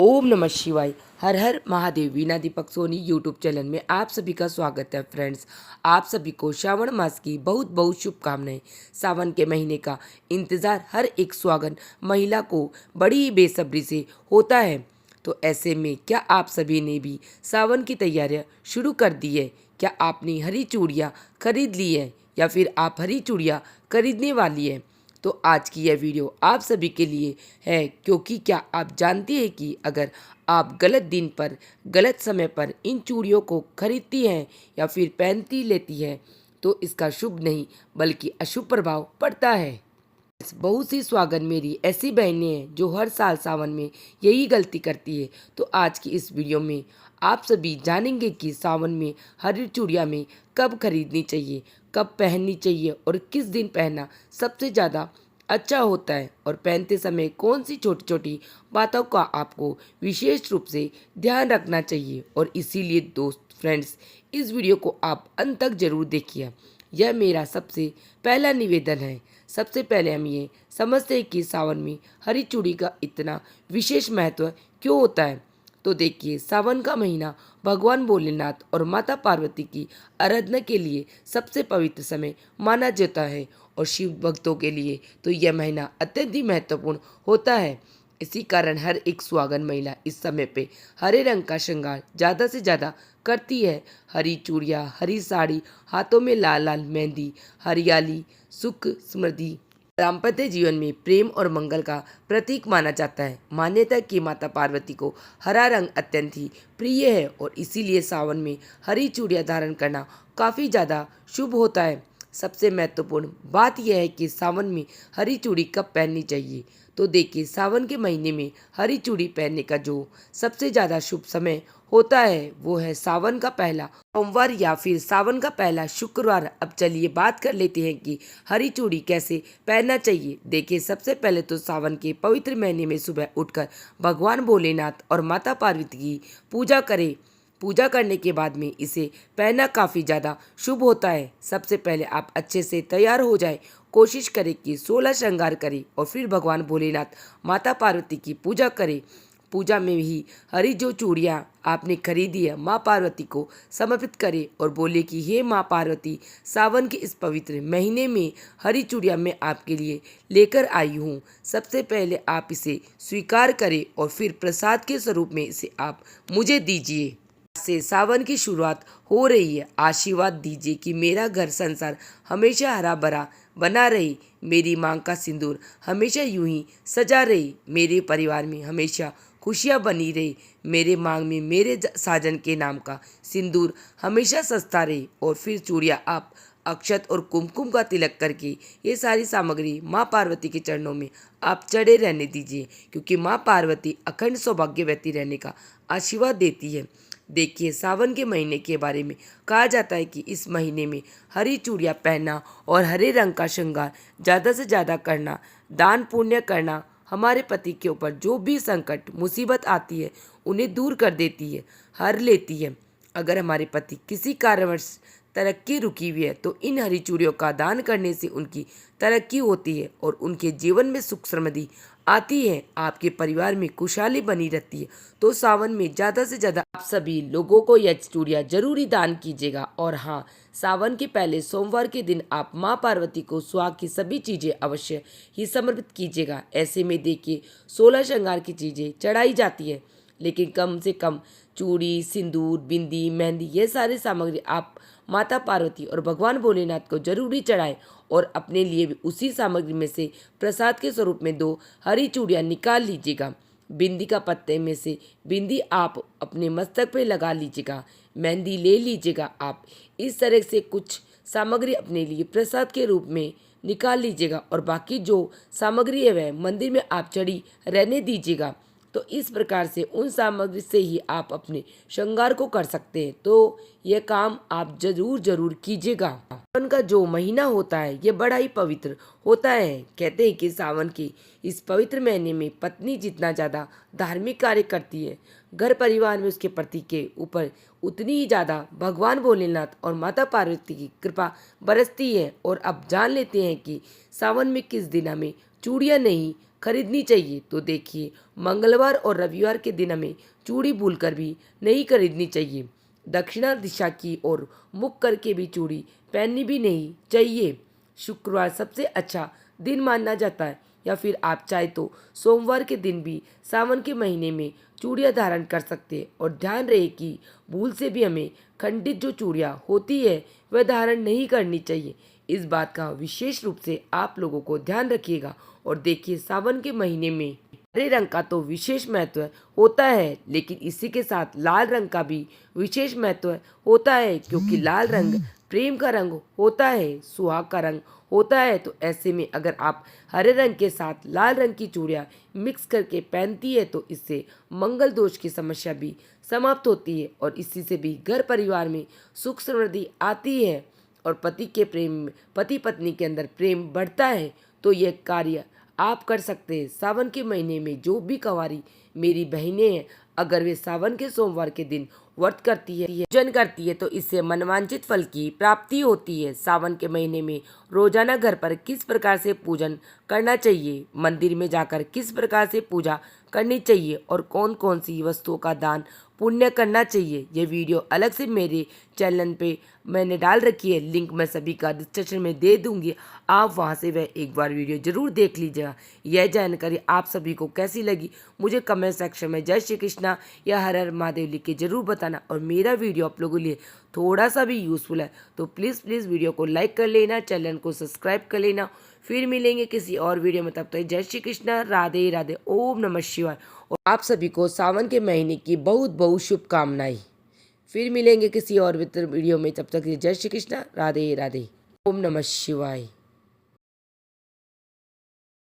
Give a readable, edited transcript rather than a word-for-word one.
ओम नमः शिवाय। हर हर महादेव। वीणा Deepak Soni YouTube channel में आप सभी का स्वागत है। फ्रेंड्स, आप सभी को श्रावण मास की बहुत बहुत शुभकामनाएं। सावन के महीने का इंतज़ार हर एक सुहागन महिला को बड़ी ही बेसब्री से होता है। तो ऐसे में क्या आप सभी ने भी सावन की तैयारियां शुरू कर दी है? क्या आपने हरी चूड़ियाँ खरीद ली है या फिर आप हरी चूड़ियाँ खरीदने वाली है? तो आज की यह वीडियो आप सभी के लिए है, क्योंकि क्या आप जानते हैं कि अगर आप गलत दिन पर गलत समय पर इन चूड़ियों को खरीदती हैं या फिर पहनती लेती हैं तो इसका शुभ नहीं बल्कि अशुभ प्रभाव पड़ता है। बहुत सी स्वागन मेरी ऐसी बहनें हैं जो हर साल सावन में यही गलती करती है। तो आज की इस वीडियो में आप सभी जानेंगे कि सावन में हरी चूड़ियाँ में कब खरीदनी चाहिए, कब पहननी चाहिए और किस दिन पहनना सबसे ज़्यादा अच्छा होता है, और पहनते समय कौन सी छोटी छोटी बातों का आपको विशेष रूप से ध्यान रखना चाहिए। और इसीलिए दोस्त फ्रेंड्स, इस वीडियो को आप अंत तक जरूर देखिए। यह मेरा सबसे पहला निवेदन है। सबसे पहले हम ये समझते हैं कि सावन में हरी चूड़ी का इतना विशेष महत्व क्यों होता है। तो देखिए, सावन का महीना भगवान भोलेनाथ और माता पार्वती की आराधना के लिए सबसे पवित्र समय माना जाता है, और शिव भक्तों के लिए तो यह महीना अत्यंत ही महत्वपूर्ण होता है। इसी कारण हर एक सुहागन महिला इस समय पे हरे रंग का श्रृंगार ज़्यादा से ज़्यादा करती है। हरी चूड़ियाँ, हरी साड़ी, हाथों में लाल लाल मेहंदी, हरियाली सुख समृद्धि दाम्पत्य जीवन में प्रेम और मंगल का प्रतीक माना जाता है। मान्यता है कि माता पार्वती को हरा रंग अत्यंत ही प्रिय है, और इसीलिए सावन में हरी चूड़ियाँ धारण करना काफ़ी ज़्यादा शुभ होता है। सबसे महत्वपूर्ण बात यह है कि सावन में हरी चूड़ी कब पहननी चाहिए। तो देखिए, सावन के महीने में हरी चूड़ी पहनने का जो सबसे ज़्यादा शुभ समय होता है वो है सावन का पहला सोमवार या फिर सावन का पहला शुक्रवार। अब चलिए बात कर लेते हैं कि हरी चूड़ी कैसे पहनना चाहिए। देखिए, सबसे पहले तो सावन के पवित्र महीने में सुबह उठकर भगवान भोलेनाथ और माता पार्वती की पूजा करें। पूजा करने के बाद में इसे पहनना काफ़ी ज़्यादा शुभ होता है। सबसे पहले आप अच्छे से तैयार हो जाए, कोशिश करें कि 16 श्रृंगार करें और फिर भगवान भोलेनाथ माता पार्वती की पूजा करें। पूजा में ही हरी जो चूड़ियाँ आपने खरीदी है माँ पार्वती को समर्पित करें और बोले कि हे माँ पार्वती, सावन के इस पवित्र महीने में हरी चूड़ियाँ मैं आपके लिए लेकर आई हूँ। सबसे पहले आप इसे स्वीकार करें और फिर प्रसाद के स्वरूप में इसे आप मुझे दीजिए। से सावन की शुरुआत हो रही है। आशीर्वाद दीजिए कि मेरा घर संसार हमेशा हरा भरा बना रहे, मेरी मांग का सिंदूर हमेशा यूं ही सजा रहे, मेरे परिवार में हमेशा खुशियाँ बनी रहे, मेरे मांग में मेरे साजन के नाम का सिंदूर हमेशा सस्ता रहे। और फिर चूड़ियाँ आप अक्षत और कुमकुम का तिलक करके ये सारी सामग्री माँ पार्वती के चरणों में आप चढ़े रहने दीजिए, क्योंकि माँ पार्वती अखंड सौभाग्यवती रहने का आशीर्वाद देती है। देखिए, सावन के महीने के बारे में कहा जाता है कि इस महीने में हरी चूड़ियाँ पहनना और हरे रंग का श्रृंगार ज़्यादा से ज़्यादा करना, दान पुण्य करना हमारे पति के ऊपर जो भी संकट मुसीबत आती है उन्हें दूर कर देती है, हर लेती है। अगर हमारे पति किसी कारणवश तरक्की रुकी हुई है तो इन हरी चूड़ियों का दान करने से उनकी तरक्की होती है और उनके जीवन में सुख समृद्धि आती है, आपके परिवार में खुशहाली बनी रहती है। तो सावन में ज़्यादा से ज़्यादा आप सभी लोगों को यह चूड़ियाँ जरूरी दान कीजिएगा। और हाँ, सावन के पहले सोमवार के दिन आप माँ पार्वती को सुहाग की सभी चीज़ें अवश्य ही समर्पित कीजिएगा। ऐसे में देखिए, 16 श्रृंगार की चीज़ें चढ़ाई जाती है, लेकिन कम से कम चूड़ी, सिंदूर, बिंदी, मेहंदी ये सारी सामग्री आप माता पार्वती और भगवान भोलेनाथ को जरूरी चढ़ाएं, और अपने लिए भी उसी सामग्री में से प्रसाद के स्वरूप में 2 हरी चूड़ियाँ निकाल लीजिएगा। बिंदी का पत्ते में से बिंदी आप अपने मस्तक पे लगा लीजिएगा, मेहंदी ले लीजिएगा। आप इस तरह से कुछ सामग्री अपने लिए प्रसाद के रूप में निकाल लीजिएगा, और बाकी जो सामग्री है वह मंदिर में आप चढ़ी रहने दीजिएगा। तो इस प्रकार से उन सामग्री से ही आप अपने श्रृंगार को कर सकते हैं। तो यह काम आप जरूर जरूर कीजिएगा। सावन का जो महीना होता है ये बड़ा ही पवित्र होता है। कहते हैं कि सावन के इस पवित्र महीने में पत्नी जितना ज़्यादा धार्मिक कार्य करती है, घर परिवार में उसके पति के ऊपर उतनी ही ज़्यादा भगवान भोलेनाथ और माता पार्वती की कृपा बरसती है। और अब जान लेते हैं कि सावन में किस दिन हमें चूड़ियाँ नहीं खरीदनी चाहिए। तो देखिए, मंगलवार और रविवार के दिन हमें चूड़ी भूलकर भी नहीं खरीदनी चाहिए। दक्षिणा दिशा की ओर मुख करके भी चूड़ी पहननी भी नहीं चाहिए। शुक्रवार सबसे अच्छा दिन माना जाता है, या फिर आप चाहे तो सोमवार के दिन भी सावन के महीने में चूड़ियाँ धारण कर सकते हैं। और ध्यान रहे कि भूल से भी हमें खंडित जो चूड़ियाँ होती है वह धारण नहीं करनी चाहिए। इस बात का विशेष रूप से आप लोगों को ध्यान रखिएगा। और देखिए, सावन के महीने में हरे रंग का तो विशेष महत्व होता है, लेकिन इसी के साथ लाल रंग का भी विशेष महत्व होता है, क्योंकि लाल रंग प्रेम का रंग होता है, सुहाग का रंग होता है। तो ऐसे में अगर आप हरे रंग के साथ लाल रंग की चूड़ियाँ मिक्स करके पहनती है तो इससे मंगल दोष की समस्या भी समाप्त होती है, और इसी से भी घर परिवार में सुख समृद्धि आती है, और पति पत्नी के अंदर प्रेम बढ़ता है। तो यह कार्य आप कर सकते हैं। सावन के महीने में जो भी कंवारी मेरी बहनें हैं, अगर वे सावन के सोमवार के दिन व्रत करती है, पूजन करती है, तो इससे मनवांछित फल की प्राप्ति होती है। सावन के महीने में रोजाना घर पर किस प्रकार से पूजन करना चाहिए, मंदिर में जाकर किस प्रकार से पूजा करनी चाहिए, और कौन कौन सी वस्तुओं का दान पुण्य करना चाहिए, ये वीडियो अलग से मेरे चैनल पे मैंने डाल रखी है। लिंक मैं सभी का डिस्क्रिप्शन में दे दूंगी, आप वहां से वह एक बार वीडियो जरूर देख लीजिएगा। यह जानकारी आप सभी को कैसी लगी मुझे कमेंट सेक्शन में जय श्री कृष्णा या हर हर महादेव लिख के जरूर बताना। और मेरा वीडियो आप लोगों के लिए थोड़ा सा भी यूज़फुल है तो प्लीज़ वीडियो को लाइक कर लेना, चैनल को सब्सक्राइब कर लेना। फिर मिलेंगे किसी और वीडियो में, तब तक जय श्री कृष्णा, राधे राधे, ओम नमः शिवाय। और आप सभी को सावन के महीने की बहुत बहुत शुभकामनाएं। फिर मिलेंगे किसी और वीडियो में, तब तक जय श्री कृष्णा, राधे राधे, ओम नमः शिवाय।